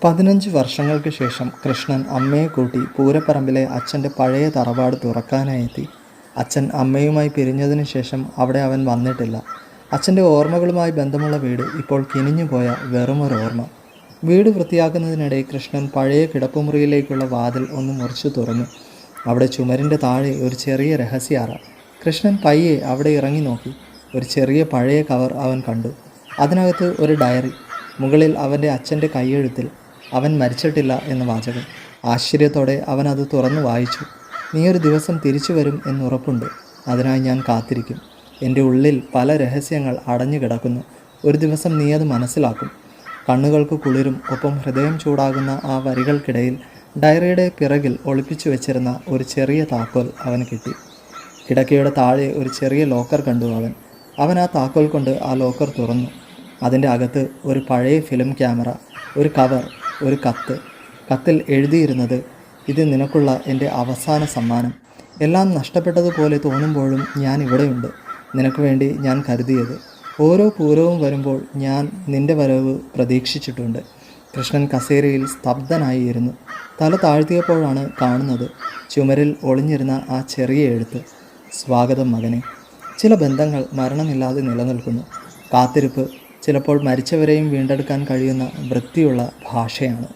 15 വർഷങ്ങൾക്ക് ശേഷം കൃഷ്ണൻ അമ്മയെ കൂട്ടി പൂരപ്പറമ്പിലെ അച്ഛൻ്റെ പഴയ തറവാട് തുറക്കാനായി എത്തി. അച്ഛൻ അമ്മയുമായി പിരിഞ്ഞതിനു ശേഷം അവിടെ അവൻ വന്നിട്ടില്ല. അച്ഛൻ്റെ ഓർമ്മകളുമായി ബന്ധമുള്ള വീട് ഇപ്പോൾ കിനിഞ്ഞുപോയ വെറുമൊരോർമ്മ. വീട് വൃത്തിയാക്കുന്നതിനിടെ കൃഷ്ണൻ പഴയ കിടപ്പുമുറിയിലേക്കുള്ള വാതിൽ ഒന്ന് മുറിച്ചു തുറന്നു. അവിടെ ചുമരിൻ്റെ താഴെ ഒരു ചെറിയ രഹസ്യാറ. കൃഷ്ണൻ പയ്യെ അവിടെ ഇറങ്ങി നോക്കി. ഒരു ചെറിയ പഴയ കവർ അവൻ കണ്ടു. അതിനകത്ത് ഒരു ഡയറി. മുകളിൽ അവൻ്റെ അച്ഛൻ്റെ കൈയെഴുത്തിൽ അവൻ മരിച്ചിട്ടില്ല എന്ന വാചകം. ആശ്ചര്യത്തോടെ അവൻ അത് തുറന്നു വായിച്ചു. നീ ഒരു ദിവസം തിരിച്ചു വരും എന്നുറപ്പുണ്ട്. അതിനായി ഞാൻ കാത്തിരിക്കും. എൻ്റെ ഉള്ളിൽ പല രഹസ്യങ്ങൾ അടഞ്ഞു കിടക്കുന്നു. ഒരു ദിവസം നീ അത് മനസ്സിലാക്കും. കണ്ണുകൾക്ക് കുളിരും ഒപ്പം ഹൃദയം ചൂടാകുന്ന ആ വരികൾക്കിടയിൽ ഡയറിയുടെ പിറകിൽ ഒളിപ്പിച്ചു വെച്ചിരുന്ന ഒരു ചെറിയ താക്കോൽ അവന് കിട്ടി. കിടക്കയുടെ താഴെ ഒരു ചെറിയ ലോക്കർ കണ്ടു അവൻ ആ താക്കോൽ കൊണ്ട് ആ ലോക്കർ തുറന്നു. അതിൻ്റെ അകത്ത് ഒരു പഴയ ഫിലിം ക്യാമറ, ഒരു കവർ, ഒരു കത്ത്. കത്തിൽ എഴുതിയിരുന്നത്, ഇത് നിനക്കുള്ള എൻ്റെ അവസാന സമ്മാനം. എല്ലാം നഷ്ടപ്പെട്ടതുപോലെ തോന്നുമ്പോഴും ഞാൻ ഇവിടെയുണ്ട്. നിനക്ക് വേണ്ടി ഞാൻ കരുതിയത്. ഓരോ പൂരവും വരുമ്പോൾ ഞാൻ നിൻ്റെ വരവ് പ്രതീക്ഷിച്ചിട്ടുണ്ട്. കൃഷ്ണൻ കസേരയിൽ സ്തബ്ധനായി ഇരുന്നു. തല താഴ്ത്തിയപ്പോഴാണ് കാണുന്നത് ചുമരിൽ ഒളിഞ്ഞിരുന്ന ആ ചെറിയ എഴുത്ത്. സ്വാഗതം മകനെ. ചില ബന്ധങ്ങൾ മരണമില്ലാതെ നിലനിൽക്കുന്നു. കാത്തിരിപ്പ് ചിലപ്പോൾ മരിച്ചവരെയും വീണ്ടെടുക്കാൻ കഴിയുന്ന വൃത്തിയുള്ള ഭാഷയാണ്.